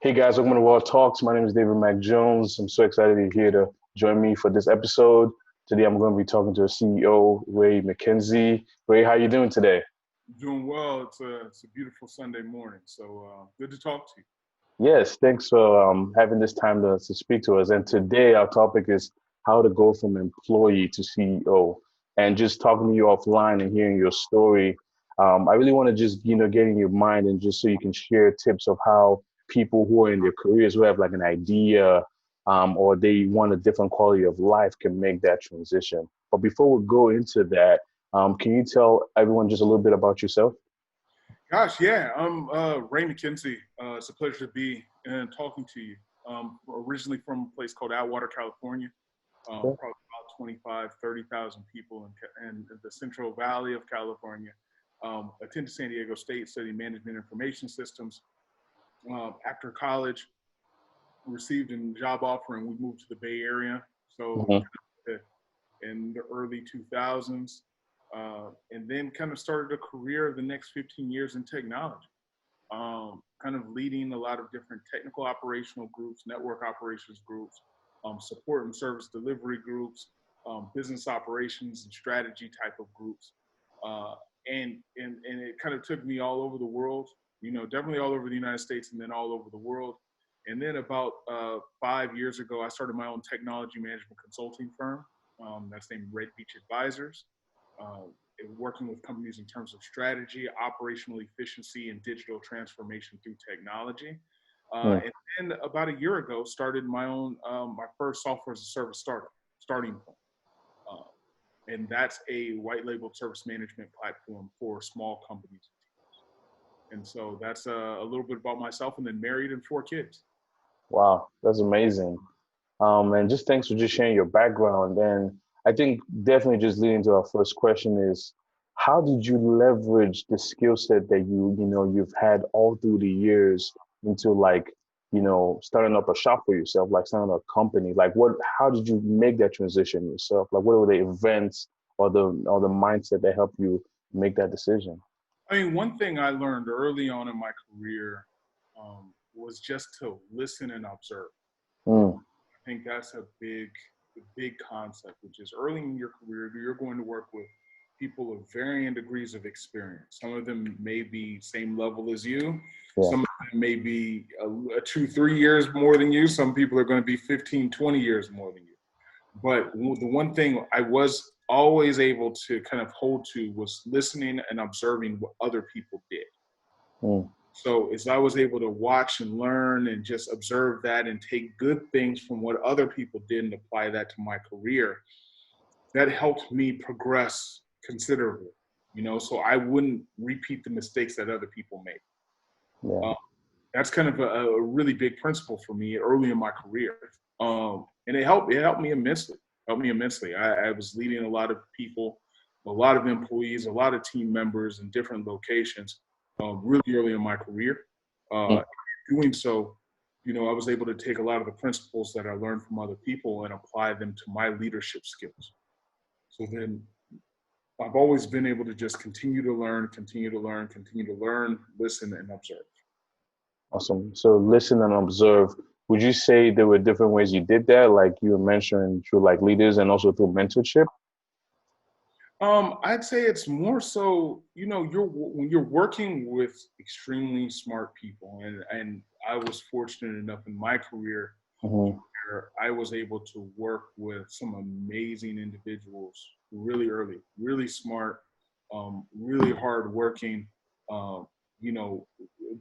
Hey guys, welcome to World Talks. My name is David Mac Jones. I'm so excited you're here to join me for this episode. Today I'm going to be talking to CEO Ray McKenzie. Ray, how you doing today? Doing well. It's a beautiful Sunday morning, so good to talk to you. Yes, thanks for having this time to speak to us. And today our topic is how to go from employee to CEO. And just talking to you offline and hearing your story, I really want to just get in your mind and just so you can share tips of how people who are in their careers who have like an idea or they want a different quality of life can make that transition. But before we go into that, can you tell everyone just a little bit about yourself? Gosh, yeah, I'm Ray McKenzie. It's a pleasure to be talking to you. Originally from a place called Atwater, California. Probably about 25, 30,000 people in the Central Valley of California. Attended San Diego State, studied management information systems. After college, received a job offer and we moved to the Bay Area. So in the early 2000s, and then kind of started a career of the next 15 years in technology, kind of leading a lot of different technical operational groups, network operations groups, support and service delivery groups, business operations and strategy type of groups. And it kind of took me all over the world, definitely all over the United States and then all over the world. And then about 5 years ago, I started my own technology management consulting firm that's named Red Beach Advisors, working with companies in terms of strategy, operational efficiency, and digital transformation through technology. And then about a year ago, started my own, my first software as a service startup, StartingPoint. And that's a white labeled service management platform for small companies. And so that's a little bit about myself, and then married and 4 kids. Wow, that's amazing. And just thanks for just sharing your background. And I think definitely just leading to our first question is, how did you leverage the skill set that you've had all through the years into starting up a shop for yourself, like starting a company? Like how did you make that transition yourself? Like what were the events or the mindset that helped you make that decision? I mean, one thing I learned early on in my career was just to listen and observe. I think that's a big concept, which is early in your career, you're going to work with people of varying degrees of experience. Some of them may be same level as you. Yeah. Some of them may be 2-3 years more than you. Some people are going to be 15, 20 years more than you. But the one thing I was always able to kind of hold to was listening and observing what other people did. So as I was able to watch and learn and just observe that and take good things from what other people did and apply that to my career, that helped me progress considerably, so I wouldn't repeat the mistakes that other people made. Yeah. That's kind of a really big principle for me early in my career. And it helped me immensely. I was leading a lot of people, a lot of employees, a lot of team members in different locations really early in my career. Doing so, I was able to take a lot of the principles that I learned from other people and apply them to my leadership skills. So then I've always been able to just continue to learn, listen, and observe. Awesome. So listen and observe. Would you say there were different ways you did that? Like you were mentioning through like leaders and also through mentorship? I'd say it's more so, when you're working with extremely smart people, and I was fortunate enough in my career where I was able to work with some amazing individuals really early, really smart, really hardworking,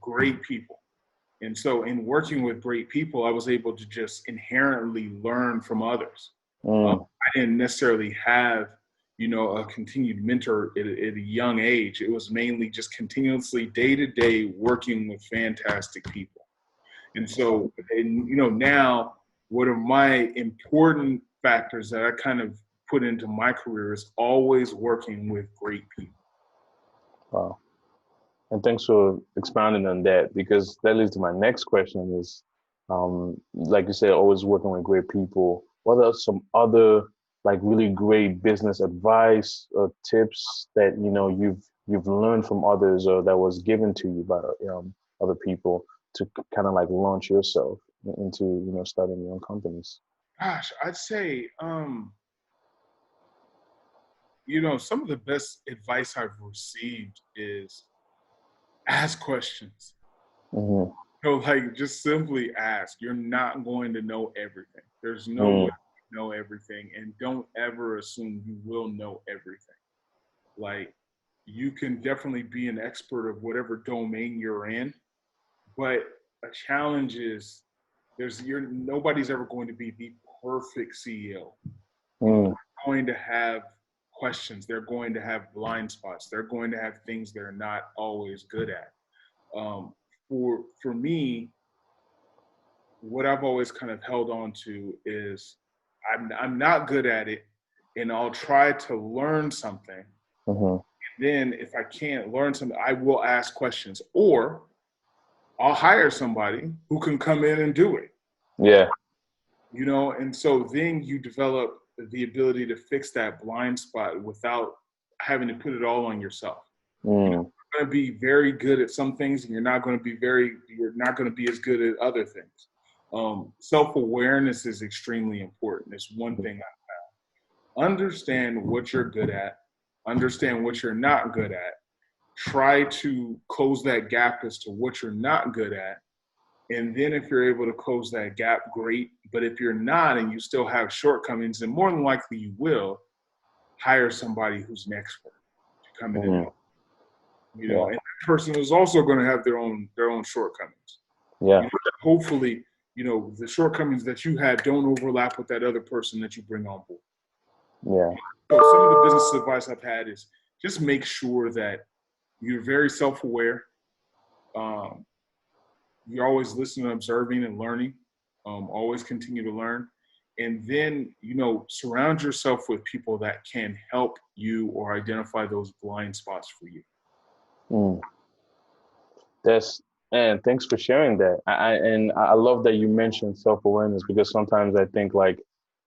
great people. And so in working with great people, I was able to just inherently learn from others. I didn't necessarily have a continued mentor at a young age. It was mainly just continuously day to day working with fantastic people. And so, now one of my important factors that I kind of put into my career is always working with great people. Wow. And thanks for expounding on that, because that leads to my next question is, like you said, always working with great people. What are some other like really great business advice or tips that you've learned from others or that was given to you by other people to kind of like launch yourself into, starting your own companies? Gosh, I'd say, some of the best advice I've received is ask questions. Mm-hmm. Like just simply ask. You're not going to know everything. There's no way to know everything, and don't ever assume you will know everything. Like you can definitely be an expert of whatever domain you're in, but a challenge is nobody's ever going to be the perfect CEO. Mm. They're going to have questions. They're going to have blind spots. They're going to have things they're not always good at. Um, for me, what I've always kind of held on to is I'm not good at it, and I'll try to learn something. Mm-hmm. Then if I can't learn something, I will ask questions, or I'll hire somebody who can come in and do it. Yeah. And so then you develop the ability to fix that blind spot without having to put it all on yourself. Mm. You're going to be very good at some things, and you're not going to be as good at other things. Self-awareness is extremely important. It's one thing I found. Understand what you're good at, understand what you're not good at, try to close that gap as to what you're not good at. And then if you're able to close that gap, great. But if you're not and you still have shortcomings, and more than likely you will, hire somebody who's an expert to come in and help. And that person is also going to have their own shortcomings. Yeah. Hopefully, the shortcomings that you had don't overlap with that other person that you bring on board. Yeah. So some of the business advice I've had is just make sure that you're very self-aware. You're always listening, observing, and learning. Always continue to learn. And then, surround yourself with people that can help you or identify those blind spots for you. Mm. And thanks for sharing that. I love that you mentioned self-awareness, because sometimes I think like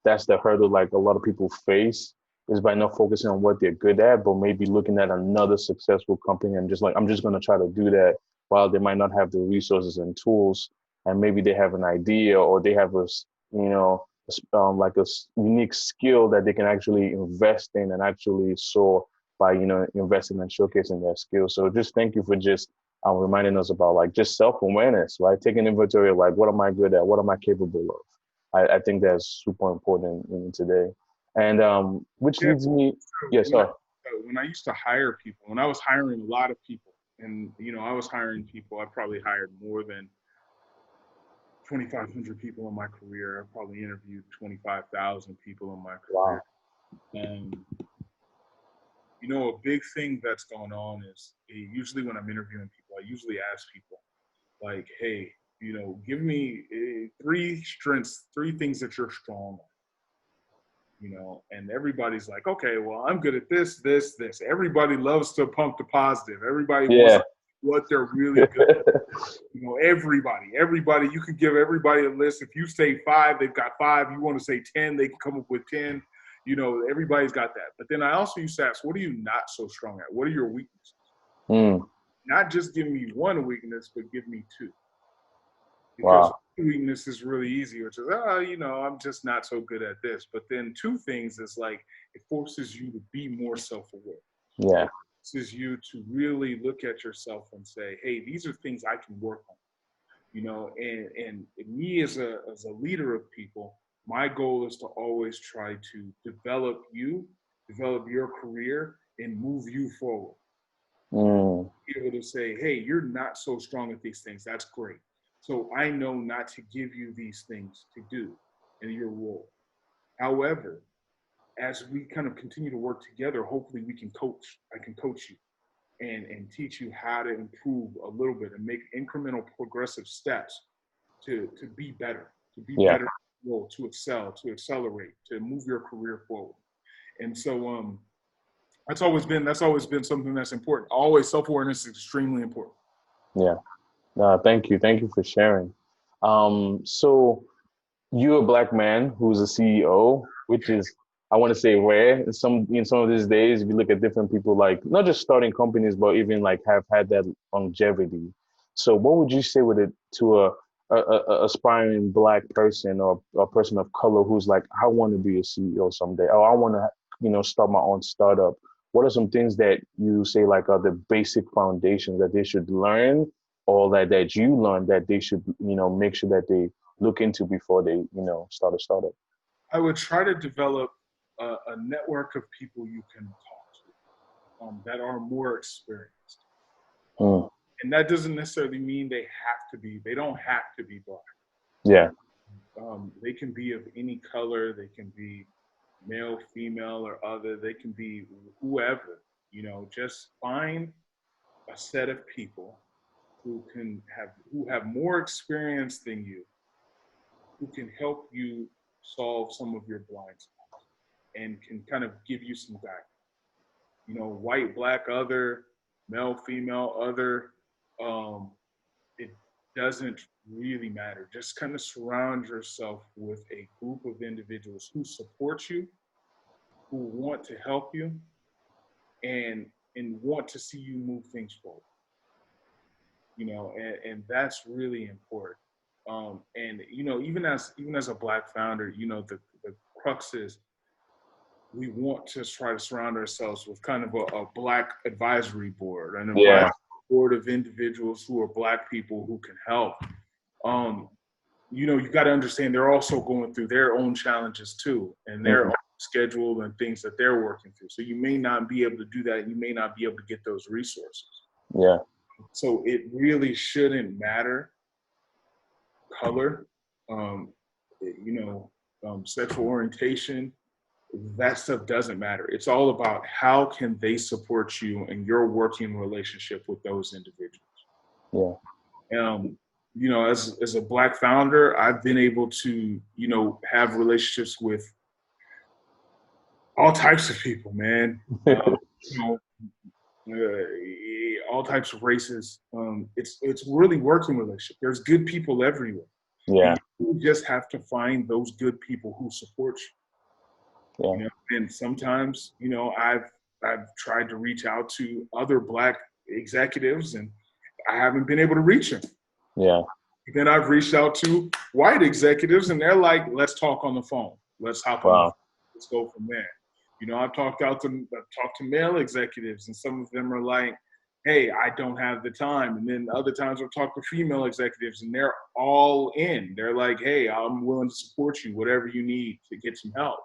that's the hurdle like a lot of people face, is by not focusing on what they're good at, but maybe looking at another successful company and just like, I'm just going to try to do that, while they might not have the resources and tools, and maybe they have an idea, or they have like a unique skill that they can actually invest in and actually soar by, investing and showcasing their skills. So just thank you for just reminding us about like just self-awareness, right? Taking inventory of like, what am I good at? What am I capable of? I think that's super important in today. And which leads me, yes, sir. When I used to hire people, when I was hiring a lot of people, and I was hiring people, I probably hired more than 2,500 people in my career. I probably interviewed 25,000 people in my career. Wow. A big thing that's going on is usually when I'm interviewing people, I usually ask people like, hey, give me 3 strengths, 3 things that you're strong on. And everybody's like, okay, well, I'm good at this, this, this. Everybody loves to pump the positive. Everybody wants what they're really good at. Everybody, you can give everybody a list. If you say 5, they've got 5. You want to say 10, they can come up with 10. Everybody's got that. But then I also used to ask, what are you not so strong at? What are your weaknesses? Not just give me 1 weakness, but give me 2. Because weakness is really easy, which is, I'm just not so good at this. But then 2 things is like, it forces you to be more self-aware. Yeah. It forces you to really look at yourself and say, hey, these are things I can work on. And me as a leader of people, my goal is to always try to develop your career, and move you forward. Be able to say, hey, you're not so strong at these things. That's great. So I know not to give you these things to do in your role. However, as we kind of continue to work together, hopefully I can coach you and teach you how to improve a little bit and make incremental progressive steps to be better, better, to excel, to accelerate, to move your career forward. And so that's always been something that's important. Always, self-awareness is extremely important. Yeah. Thank you. Thank you for sharing. So you're a Black man who's a CEO, which is, I want to say, rare. In some of these days, if you look at different people, like not just starting companies, but even like have had that longevity. So what would you say with it to a aspiring Black person or a person of color who's like, I want to be a CEO someday, or I want to, start my own startup? What are some things that you say like are the basic foundations that they should learn, or that you learned that they should, make sure that they look into before they, start a startup? I would try to develop a network of people you can talk to that are more experienced. Mm, And that doesn't necessarily mean they don't have to be Black. yeah. They can be of any color, they can be male, female, or other, they can be whoever, just find a set of people who have more experience than you, who can help you solve some of your blind spots and can kind of give you some guidance. White, Black, other, male, female, other. Um, it doesn't really matter. Just kind of surround yourself with a group of individuals who support you, who want to help you, and want to see you move things forward. And that's really important. And even as a Black founder, the crux is we want to try to surround ourselves with kind of a Black advisory board, an Yeah. advisory board of individuals who are Black people who can help. Um, you got to understand they're also going through their own challenges too, and their own schedule and things that they're working through. So you may not be able to do that. You may not be able to get those resources. Yeah. So it really shouldn't matter color, um, sexual orientation. That stuff doesn't matter. It's all about how can they support you in your working relationship with those individuals. Yeah. As a Black founder, I've been able to, have relationships with all types of people, man. You know, all types of races. It's really working relationship. There's good people everywhere. Yeah. And you just have to find those good people who support Yeah. you. And sometimes, I've tried to reach out to other Black executives, and I haven't been able to reach them. Yeah. Then I've reached out to white executives, and they're like, "Let's talk on the phone. Let's hop on the Wow. phone. Let's go from there." I've talked to male executives, and some of them are like, "Hey, I don't have the time." And then other times I've talked to female executives, and they're all in. They're like, "Hey, I'm willing to support you, whatever you need to get some help."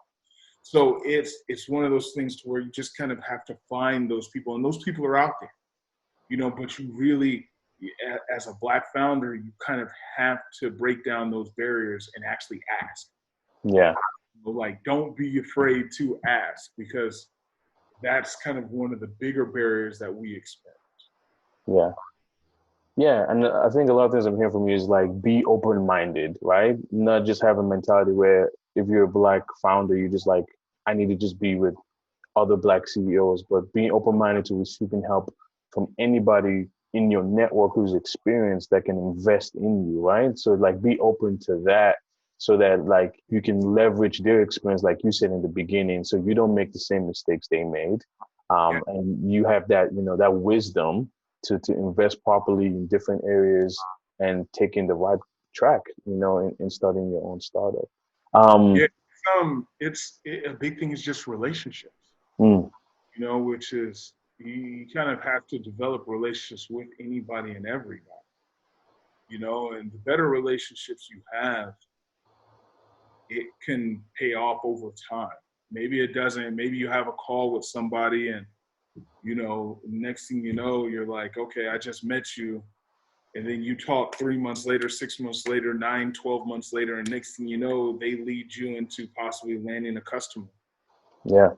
So it's one of those things to where you just kind of have to find those people, and those people are out there, but you really, as a Black founder, you kind of have to break down those barriers and actually ask. Yeah. Like, don't be afraid to ask, because that's kind of one of the bigger barriers that we expect. Yeah. Yeah, and I think a lot of things I'm hearing from you is like be open-minded, right? Not just have a mentality where if you're a Black founder, you just like, I need to just be with other Black CEOs, but being open-minded to receiving help from anybody in your network who's experienced that can invest in you, right? So like be open to that so that like you can leverage their experience, like you said in the beginning, so you don't make the same mistakes they made. Yeah. And you have that, that wisdom to invest properly in different areas and taking the right track, in starting your own startup. Yeah. Um, A big thing is just relationships, mm, which is you kind of have to develop relationships with anybody and everybody, and the better relationships you have, it can pay off over time. Maybe it doesn't. Maybe you have a call with somebody, and next thing you know, you're like, okay, I just met you. And then you talk 3 months later, 6 months later, 9, 12 months later, and next thing you know, they lead you into possibly landing a customer. yeah,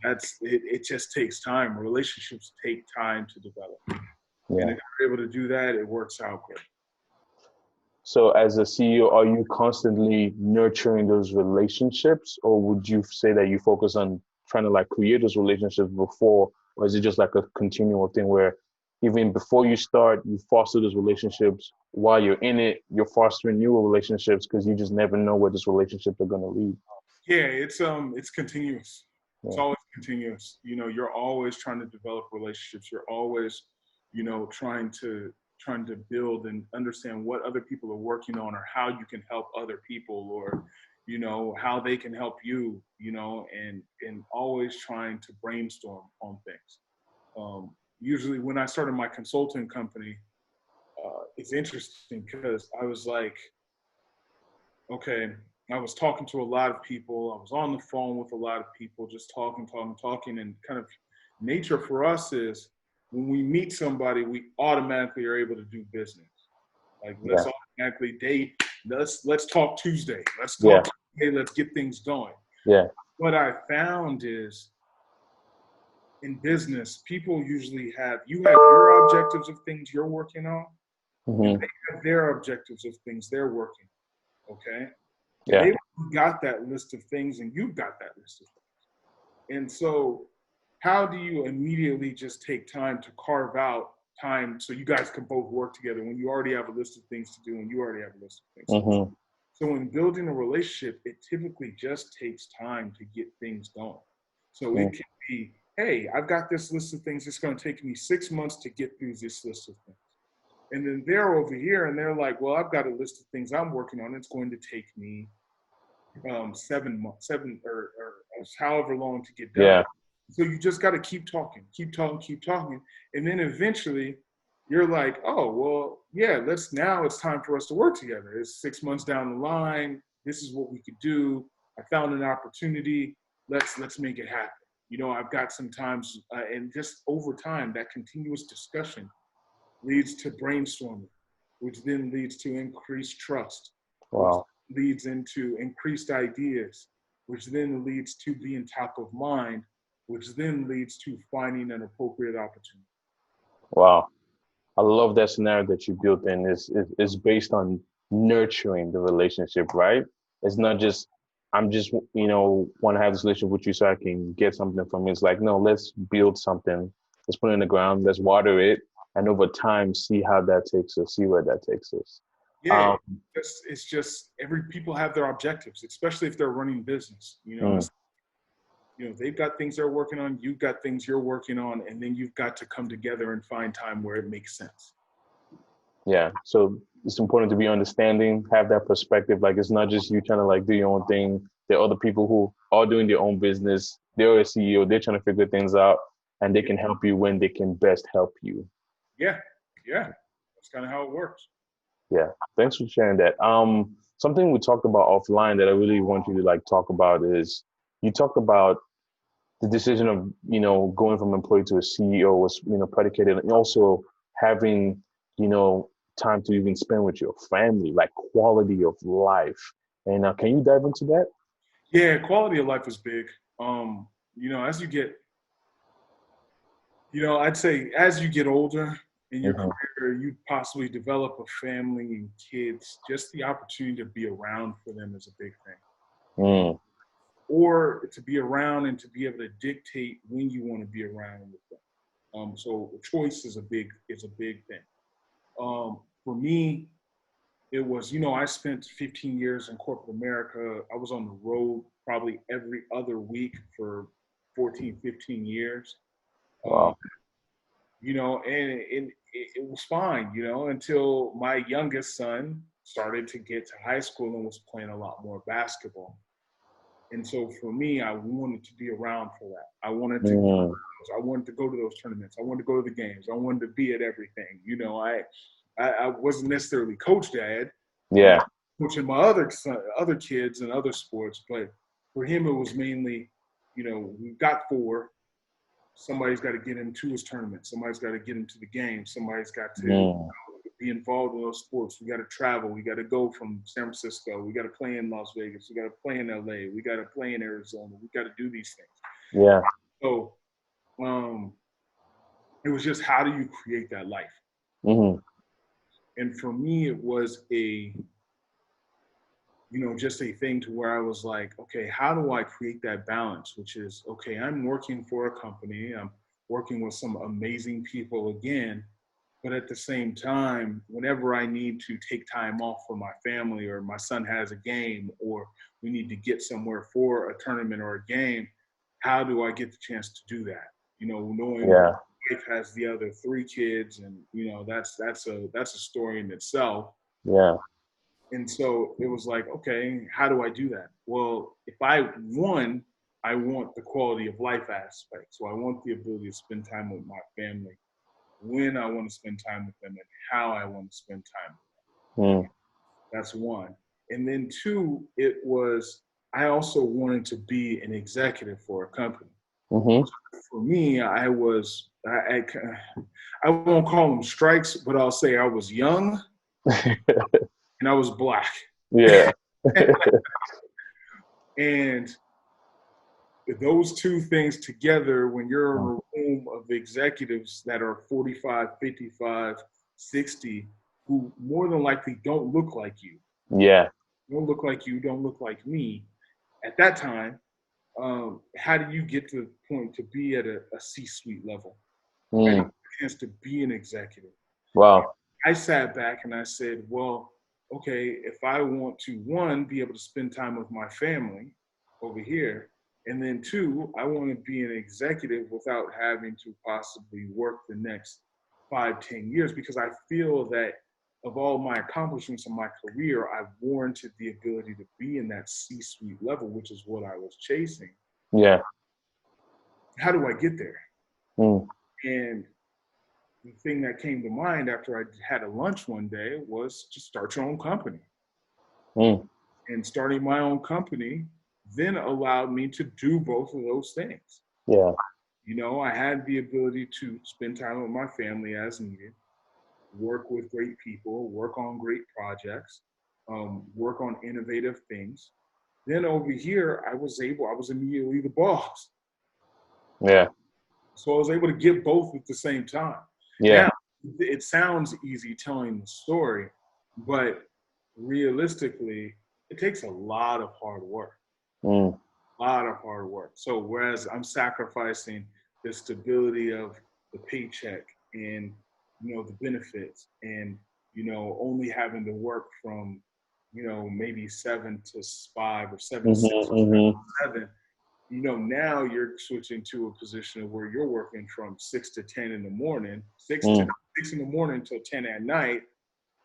That's it. It just takes time. Relationships take time to develop. And yeah. if you're able to do that, it works out great. So as a CEO, are you constantly nurturing those relationships, or would you say that you focus on trying to like create those relationships before, or is it just like a continual thing where even before you start, you foster those relationships while you're in it, you're fostering new relationships because you just never know where those relationships are going to lead. Yeah, it's continuous. It's Yeah. always continuous. You're always trying to develop relationships. You're always, trying to trying to build and understand what other people are working on, or how you can help other people, or, you know, how they can help you, you know, and always trying to brainstorm on things. Usually when I started my consulting company, it's interesting because I was like, okay, I was talking to a lot of people. I was on the phone with a lot of people, just talking. And kind of nature for us is when we meet somebody, we automatically are able to do business. Like let's Yeah. automatically date. Let's talk Tuesday. Let's Yeah. talk Tuesday. Let's get things going. Yeah. What I found is in business, people usually you have your objectives of things you're working on, and Hmm. they have their objectives of things they're working. Okay. And Yeah. they've got that list of things and you've got that list of things. And so how do you immediately just take time to carve out time so you guys can both work together when you already have a list of things to do and you already have a list of things to do? Hmm. So in building a relationship, it typically just takes time to get things going. So it can be, hey, I've got this list of things. It's going to take me 6 months to get through this list of things. And then they're over here and they're like, well, I've got a list of things I'm working on. It's going to take me 7 months, or however long to get done. Yeah. So you just got to keep talking. And then eventually you're like, oh, well, yeah, now it's time for us to work together. It's 6 months down the line. This is what we could do. I found an opportunity. Let's make it happen. You know, I've got some times, and just over time, that continuous discussion leads to brainstorming, which then leads to increased trust, which Wow. leads into increased ideas, which then leads to being top of mind, which then leads to finding an appropriate opportunity. Wow. I love that scenario that you built in. Is based on nurturing the relationship, right? It's not just I'm just want to have this relationship with you so I can get something from you. It's like, no, let's build something. Let's put it in the ground. Let's water it, and over time, see how that takes us. See where that takes us. Yeah, Um, it's just every people have their objectives, especially if they're running business. mm, They've got things they're working on, you've got things you're working on, and then you've got to come together and find time where it makes sense. yeah. So it's important to be understanding, have that perspective. Like it's not just you trying to like do your own thing. There are other people who are doing their own business. They're a CEO. They're trying to figure things out, and they Yeah, can help you when they can best help you. yeah, yeah. That's kind of how it works. Yeah. Thanks for sharing that. Something we talked about offline that I really want you to like talk about is you talked about the decision of going from employee to a CEO was predicated and also having time to even spend with your family, like quality of life. And can you dive into that? Yeah, quality of life is big. As you get, I'd say as you get older in your Hmm. career, you possibly develop a family and kids. Just the opportunity to be around for them is a big thing. Mm. Or to be around and to be able to dictate when you want to be around with them. So choice is a big thing. For me, it was, I spent 15 years in corporate America. I was on the road probably every other week for 14, 15 years. Um, Wow. and it was fine, until my youngest son started to get to high school and was playing a lot more basketball. And so for me, I wanted to be around for that. Mm. I wanted to go to those tournaments. I wanted to go to the games. I wanted to be at everything. I wasn't necessarily coach dad, Yeah. coaching my other kids and other sports, but for him it was mainly, we've got four. Somebody's got to get him to his tournament. Somebody's got to get him to the game. Somebody's got to Mm. be involved in those sports. We got to travel. We got to go from San Francisco. We got to play in Las Vegas. We got to play in LA. We got to play in Arizona. We got to do these things. Yeah. So it was just, how do you create that life? Hmm. And for me, it was just a thing to where I was like, okay, how do I create that balance? Which is, okay, I'm working for a company. I'm working with some amazing people again. But at the same time, whenever I need to take time off for my family, or my son has a game, or we need to get somewhere for a tournament or a game, how do I get the chance to do that? Knowing Yeah. wife has the other 3 kids, and that's a story in itself. Yeah. And so it was like, okay, how do I do that? Well, if I want the quality of life aspect. So I want the ability to spend time with my family when I want to spend time with them and how I want to spend time with them. Mm. That's one. And then two, it was, I also wanted to be an executive for a company. Mm-hmm. For me, I won't call them strikes, but I'll say I was young and I was black. Yeah. And those two things together, when you're in Mm. a room of executives that are 45, 55, 60, who more than likely don't look like you, Yeah. don't look like you, don't look like me, at that time, how do you get to the point to be at a C-suite level? How do you Mm. get a chance to be an executive? Wow. I sat back and I said, well, okay, if I want to, one, be able to spend time with my family over here, and then two, I want to be an executive without having to possibly work the next 5, 10 years, because I feel that of all my accomplishments in my career, I've warranted the ability to be in that C-suite level, which is what I was chasing. Yeah. How do I get there? Mm. And the thing that came to mind after I had a lunch one day was to start your own company. Mm. And starting my own company then allowed me to do both of those things. Yeah. I had the ability to spend time with my family as needed, work with great people, work on great projects, work on innovative things. Then over here, I was immediately the boss. Yeah. So I was able to get both at the same time. Yeah. Now, it sounds easy telling the story, but realistically, it takes a lot of hard work. Mm. A lot of hard work. So whereas I'm sacrificing the stability of the paycheck and the benefits and only having to work from maybe 7 to 5 or 7 to 6 Mm-hmm. or Mm-hmm. 7 now you're switching to a position where you're working from 6 to 10 in the morning, Mm. 6 in the morning till 10 at night,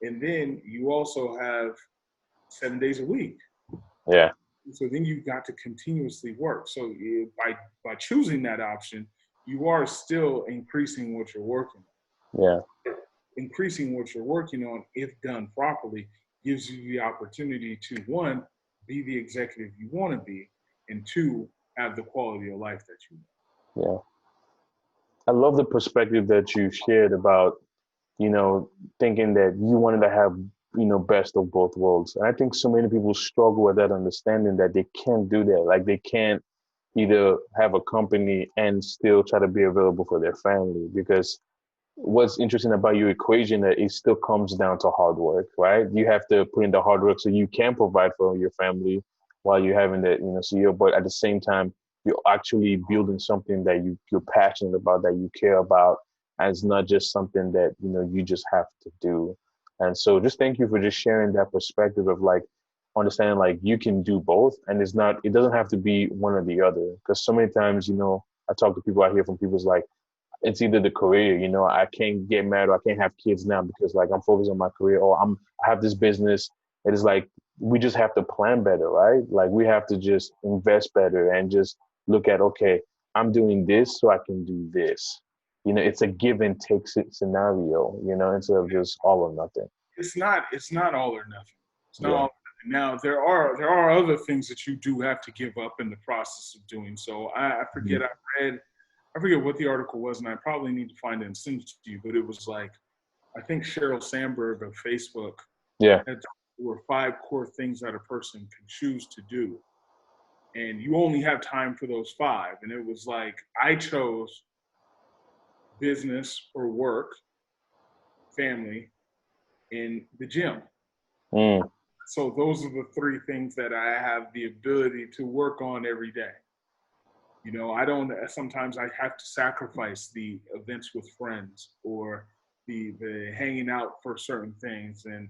and then you also have 7 days a week. Yeah. So then you've got to continuously work. So by choosing that option, you are still increasing what you're working on. Yeah. Increasing what you're working on, if done properly, gives you the opportunity to, one, be the executive you want to be, and two, have the quality of life that you want. Yeah. I love the perspective that you shared about, thinking that you wanted to have, best of both worlds. And I think so many people struggle with that understanding that they can't do that. Like they can't either have a company and still try to be available for their family, because what's interesting about your equation that it still comes down to hard work, right? You have to put in the hard work so you can provide for your family while you're having that, CEO, but at the same time, you're actually building something that you're passionate about, that you care about, and it's not just something that, you just have to do. And so just thank you for just sharing that perspective of like understanding like you can do both, and it doesn't have to be one or the other. Because so many times, I talk to people, I hear from people's like, it's either the career, I can't get married or I can't have kids now because like I'm focused on my career, or I have this business. It is like we just have to plan better, right? Like we have to just invest better and just look at, okay, I'm doing this so I can do this. It's a give and take scenario, instead of just all or nothing. It's not all or nothing. It's not all Yeah. or nothing. Now there are other things that you do have to give up in the process of doing so. I Mhm. forget I forget what the article was, and I probably need to find it and send it to you, but it was like, I think Sheryl Sandberg of Facebook Yeah. had, there were 5 core things that a person can choose to do. And you only have time for those 5. And it was like, I chose business or work, family, and the gym. Mm. So those are the 3 things that I have the ability to work on every day. I don't, sometimes I have to sacrifice the events with friends or the hanging out for certain things and,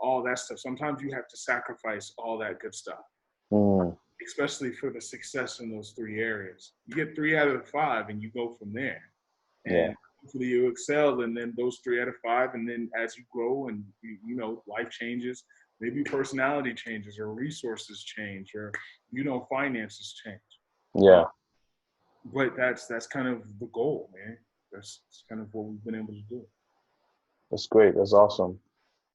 all that stuff. Sometimes you have to sacrifice all that good stuff, Mm. especially for the success in those 3 areas. You get 3 out of the 5 and you go from there. Yeah. and hopefully you excel in then those 3 out of 5. And then as you grow and life changes, maybe personality changes or resources change or finances change. Yeah. But that's kind of the goal, man. That's kind of what we've been able to do. That's great. That's awesome.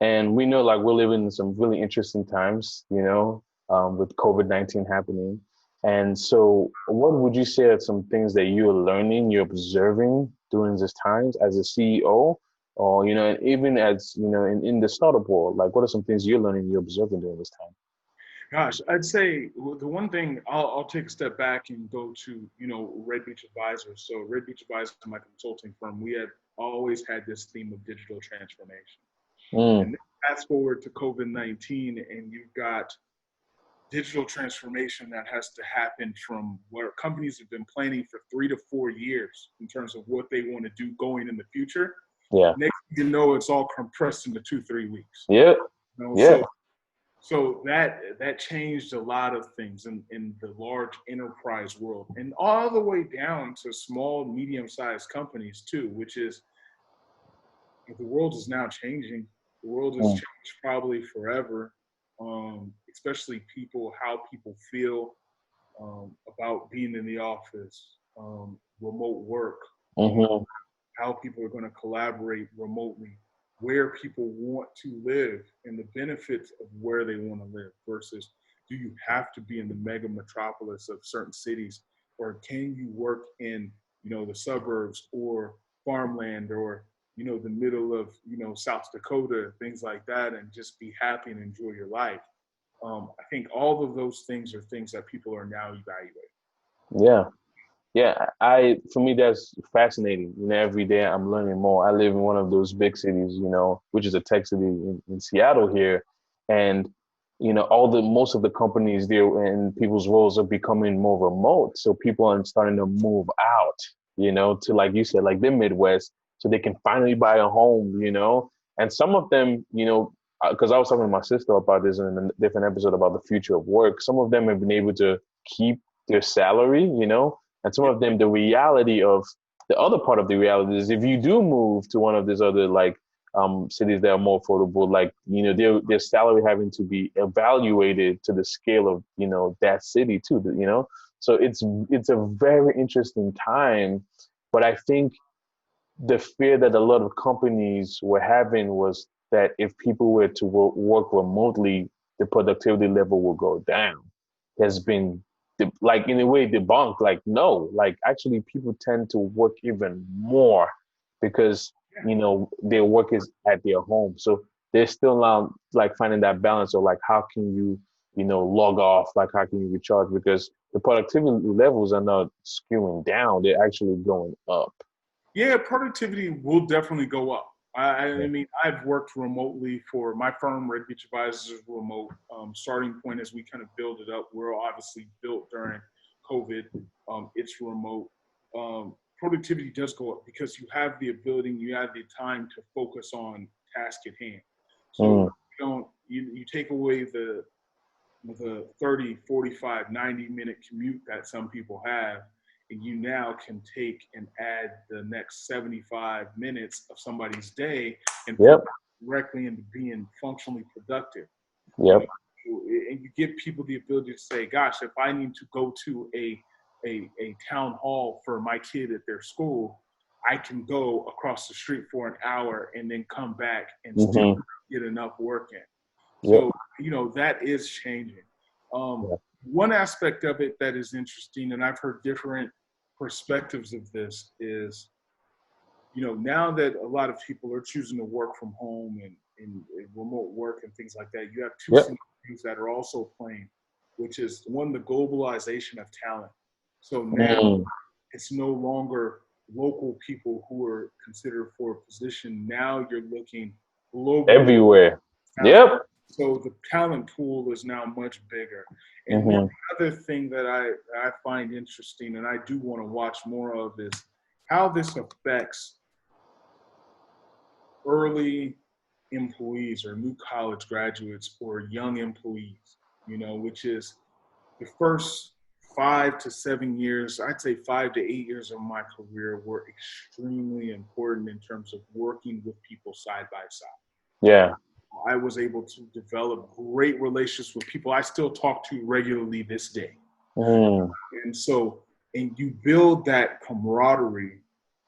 And we know like we're living in some really interesting times, with COVID-19 happening. And so what would you say are some things that you're learning, you're observing during these times as a CEO or, and even as, in the startup world, like what are some things you're learning, you're observing during this time? Gosh, I'd say the one thing I'll take a step back and go to, Red Beach Advisors. So Red Beach Advisors, my consulting firm, we have always had this theme of digital transformation. Mm, And then fast forward to COVID-19 and you've got digital transformation that has to happen from where companies have been planning for 3 to 4 years in terms of what they want to do going in the future. yeah. Next thing you know, it's all compressed into 2-3 weeks. Yeah. Yeah. So that changed a lot of things in the large enterprise world, and all the way down to small, medium-sized companies too, which is the world is now changing. The world has Mm, changed probably forever, especially how people feel about being in the office, remote work, um, mm-hmm. how people are going to collaborate remotely, where people want to live, and the benefits of where they want to live versus do you have to be in the mega metropolis of certain cities, or can you work in the suburbs or farmland or the middle of South Dakota, things like that, and just be happy and enjoy your life. I think all of those things are things that people are now evaluating. Yeah. Yeah, for me that's fascinating. Every day I'm learning more. I live in one of those big cities, which is a tech city in Seattle here, and all the most of the companies there and people's roles are becoming more remote. So people are starting to move out, to like you said, like the Midwest, so they can finally buy a home, And some of them, because I was talking to my sister about this in a different episode about the future of work. Some of them have been able to keep their salary, and some Yeah, of them, the other part of the reality is if you do move to one of these other like cities that are more affordable, like, their salary having to be evaluated to the scale of, that city too, So it's a very interesting time. But I think the fear that a lot of companies were having was that if people were to work remotely, the productivity level will go down. Has been like in a way debunked. Like no, like actually people tend to work even more because yeah, their work is at their home. So they're still now like finding that balance of like how can you log off, like how can you recharge, because the productivity levels are not skewing down, they're actually going up. yeah. Productivity will definitely go up. I Yeah. mean, I've worked remotely for my firm, Red Beach Advisors, is remote. StartingPoint, as we kind of build it up, we're obviously built during COVID. It's remote. Productivity does go up because you have the ability, you have the time to focus on task at hand. So Mm, you take away the 30, 45, 90-minute commute that some people have, and you now can take and add the next 75 minutes of somebody's day and put yep. directly into being functionally productive. You know, Yep. and you give people the ability to say, gosh, if I need to go to a town hall for my kid at their school, I can go across the street for an hour and then come back and still Hmm. get enough work in. Yep. So, that is changing. Um, Yeah. One aspect of it that is interesting, and I've heard different perspectives of this, is, now that a lot of people are choosing to work from home and remote work and things like that, you have two Yep. things that are also playing, which is one, the globalization of talent. So now Mm. it's no longer local people who are considered for a position. Now you're looking globally Everywhere. talent. Yep. So the talent pool is now much bigger. And then Hmm. the other thing that I find interesting and I do want to watch more of is how this affects early employees or new college graduates or young employees, which is the first 5 to 7 years, I'd say 5 to 8 years of my career were extremely important in terms of working with people side by side. Yeah. I was able to develop great relationships with people I still talk to regularly this day. Mm. And so, and you build that camaraderie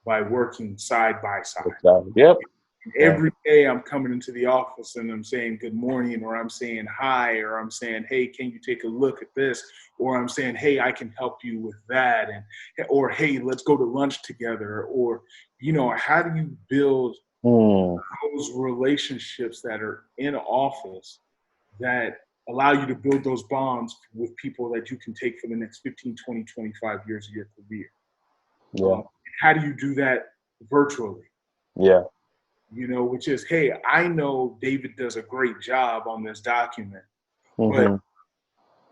by working side by side. Yep. Every day I'm coming into the office and I'm saying good morning, or I'm saying hi, or I'm saying, hey, can you take a look at this? Or I'm saying, hey, I can help you with that. And, or, hey, let's go to lunch together. Or, you know, how do you build those relationships that are in office that allow you to build those bonds with people that you can take for the next 15, 20, 25 years of your career? Yeah. How do you do that virtually? Yeah. You know, which is, hey, I know David does a great job on this document, but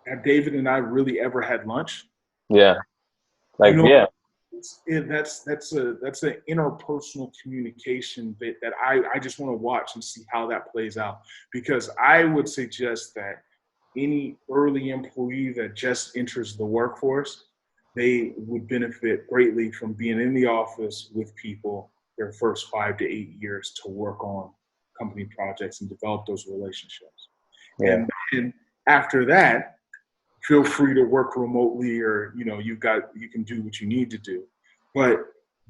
have David and I really ever had lunch? Yeah. Like, you know, yeah. That's an interpersonal communication that I just want to watch and see how that plays out, because I would suggest that any early employee that just enters the workforce, they would benefit greatly from being in the office with people their first 5 to 8 years to work on company projects and develop those relationships. Yeah. And then after that, feel free to work remotely, or, you know, you can do what you need to do. But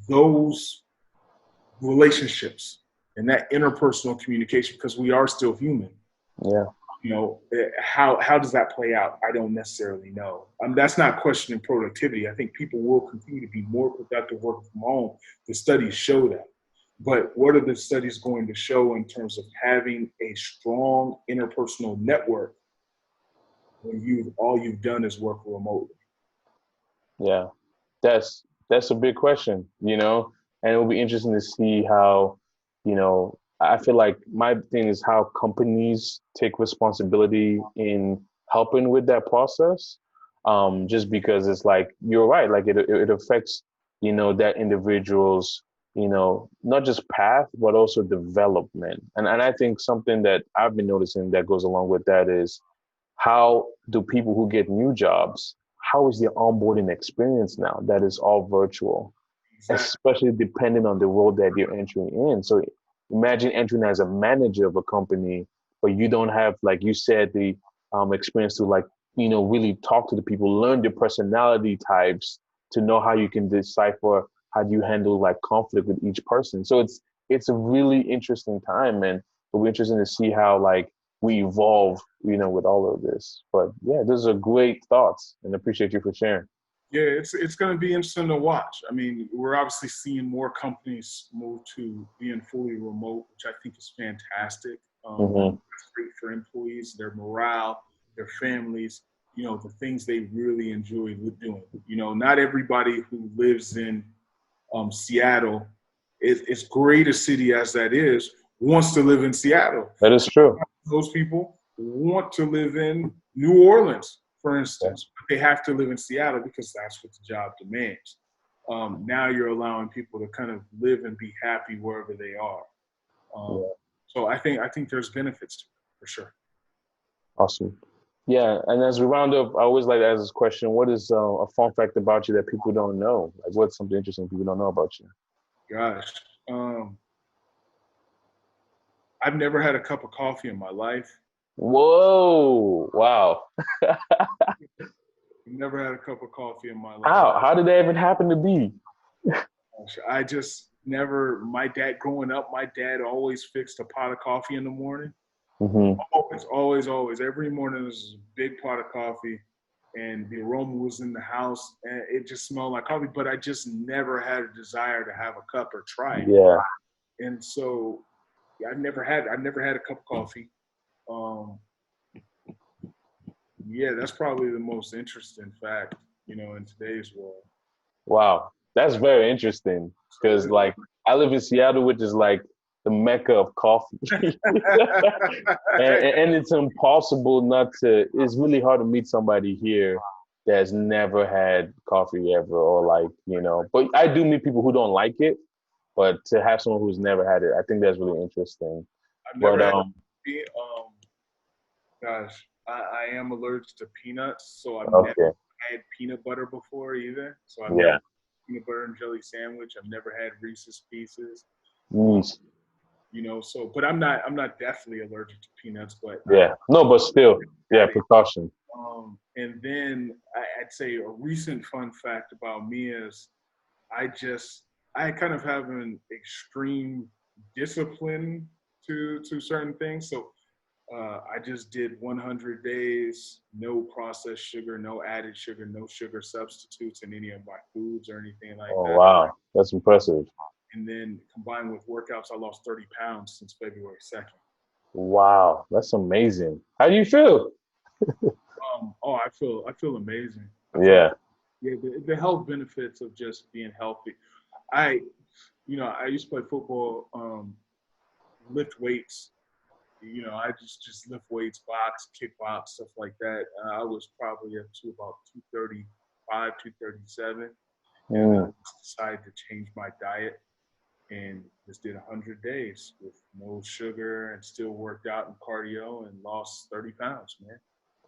those relationships and that interpersonal communication, because we are still human. Yeah. You know, how does that play out? I don't necessarily know. That's not questioning productivity. I think people will continue to be more productive working from home. The studies show that. But what are the studies going to show in terms of having a strong interpersonal network when all you've done is work remotely? Yeah. That's a big question, you know, and it'll be interesting to see how, you know, I feel like my thing is how companies take responsibility in helping with that process. Just because it's like, you're right, like it affects, you know, that individual's, you know, not just path, but also development. And I think something that I've been noticing that goes along with that is, how do people who get new jobs, how is their onboarding experience now that is all virtual, Exactly. especially depending on the role that you're entering in? So imagine entering as a manager of a company, but you don't have, like you said, the experience to, like, you know, really talk to the people, learn their personality types to know how you can decipher how do you handle like conflict with each person. So it's a really interesting time, and it'll be interesting to see how like we evolve, you know, with all of this. But yeah, those are great thoughts, and appreciate you for sharing. Yeah, it's going to be interesting to watch. I mean, we're obviously seeing more companies move to being fully remote, which I think is fantastic. It's great for employees, their morale, their families, you know, the things they really enjoy doing. You know, not everybody who lives in Seattle, as great a city as that is, wants to live in Seattle. That is true. Those people want to live in New Orleans, for Yeah. instance, but they have to live in Seattle because that's what the job demands. Now you're allowing people to kind of live and be happy wherever they are. Yeah. So I think there's benefits to it, for sure. Awesome. Yeah, and as we round up, I always like to ask this question: what is a fun fact about you that people don't know? Like, what's something interesting people don't know about you? Gosh, um, I've never had a cup of coffee in my life. Whoa! Wow. Never had a cup of coffee in my life. How did that even happen to be? I just never. My dad, growing up, my dad always fixed a pot of coffee in the morning. Mm-hmm. Always, always, always. Every morning there was a big pot of coffee, and the aroma was in the house, and it just smelled like coffee. But I just never had a desire to have a cup or try it. Yeah. And so, yeah, I never had a cup of coffee. Um, yeah, that's probably the most interesting fact, you know, in today's world. Wow. That's very interesting because, like, I live in Seattle, which is like the mecca of coffee. And it's impossible not to, it's really hard to meet somebody here that's never had coffee ever, or like, you know, but I do meet people who don't like it, but to have someone who's never had it, I think that's really interesting. I've But never had coffee. Gosh, I am allergic to peanuts, so I've never okay. had peanut butter before either. So I've never Yeah. had peanut butter and jelly sandwich. I've never had Reese's Pieces. Mm. So but I'm not definitely allergic to peanuts, but Yeah. No, but still, yeah, had it. precaution. And then I'd say a recent fun fact about me is I kind of have an extreme discipline to certain things. So I just did 100 days, no processed sugar, no added sugar, no sugar substitutes in any of my foods or anything like Oh, that. wow. That's impressive. And then combined with workouts, I lost 30 pounds since February 2nd. Wow. That's amazing. How do you feel? I feel amazing. Yeah. Yeah, the health benefits of just being healthy. I, I used to play football, lift weights. I just lift weights, box, kickbox, stuff like that. I was probably up to about 235, 237, and I Mm. decided to change my diet and just did 100 days with no sugar and still worked out in cardio and lost 30 pounds, man.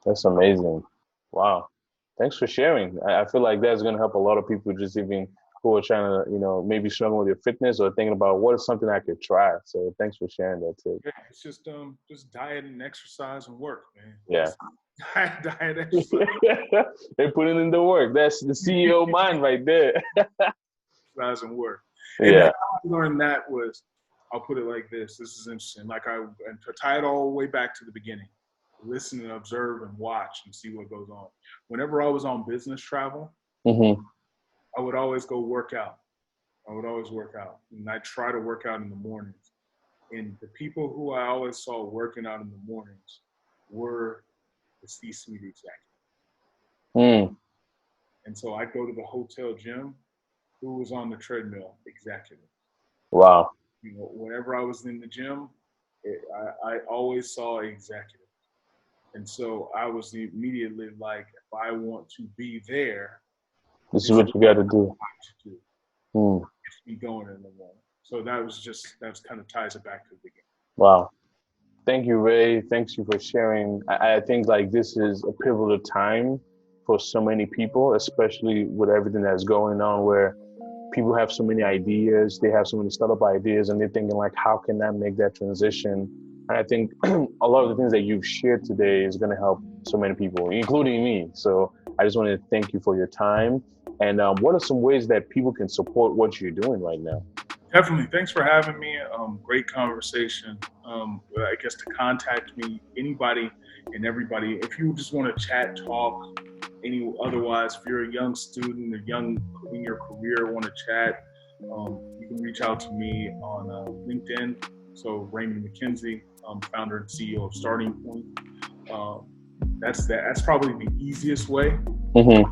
That's amazing. Wow. Thanks for sharing. I feel like that's going to help a lot of people just even who are trying to, maybe struggling with their fitness or thinking about what is something I could try. So thanks for sharing that too. Yeah, it's just diet and exercise and work, man. Yeah. Just diet, exercise, They put it in the work. That's the CEO mind right there. exercise and work. And how Yeah. I learned that was, I'll put it like this. This is interesting. And to tie it all the way back to the beginning, listen and observe and watch and see what goes on. Whenever I was on business travel, Hmm. I would always go work out. I would always work out. And I try to work out in the mornings. And the people who I always saw working out in the mornings were the C-suite executives. Mm. And so I go to the hotel gym. Who was on the treadmill? Executive. Wow. Whenever I was in the gym, I always saw executive. And so I was immediately like, if I want to be there, This is this is what you got to do. what I to do. Mm. It's me going in the morning. So that kind of ties it back to the beginning. Wow. Thank you, Ray. Thanks you for sharing. I think like this is a pivotal time for so many people, especially with everything that's going on where people have so many ideas, they have so many startup ideas, and they're thinking like, how can I make that transition? And I think a lot of the things that you've shared today is going to help so many people, including me. So I just want to thank you for your time. And what are some ways that people can support what you're doing right now? Definitely. Thanks for having me. Great conversation. I guess to contact me, anybody and everybody, if you just want to chat, talk, otherwise, if you're a young student, a young in your career, want to chat, you can reach out to me on LinkedIn. So Raymond McKenzie, founder and CEO of StartingPoint. That's probably the easiest way. Mm-hmm.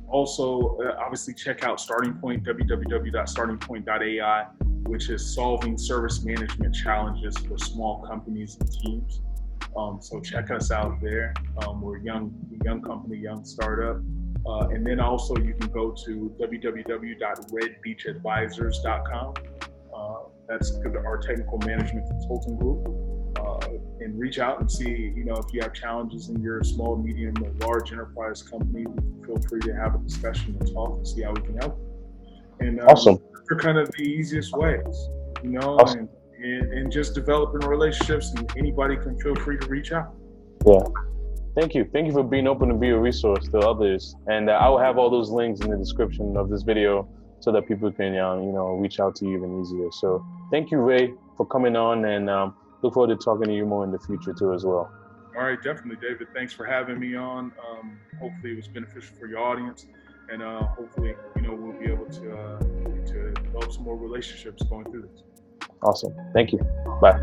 Also, obviously, check out StartingPoint, www.startingpoint.ai, which is solving service management challenges for small companies and teams. So check us out there. We're a young company, young startup. And then also you can go to www.redbeachadvisors.com. That's our technical management consulting group. And reach out and see, if you have challenges in your small, medium, or large enterprise company, feel free to have a discussion and talk and see how we can help. And Awesome. they're kind of the easiest ways, Awesome. and just developing relationships, and anybody can feel free to reach out. Yeah. Thank you. Thank you for being open to be a resource to others. And I will have all those links in the description of this video so that people can, reach out to you even easier. So thank you, Ray, for coming on, and look forward to talking to you more in the future too as well. All right, definitely, David. Thanks for having me on. Hopefully it was beneficial for your audience, and hopefully, we'll be able to develop some more relationships going through this. Awesome. Thank you. Bye.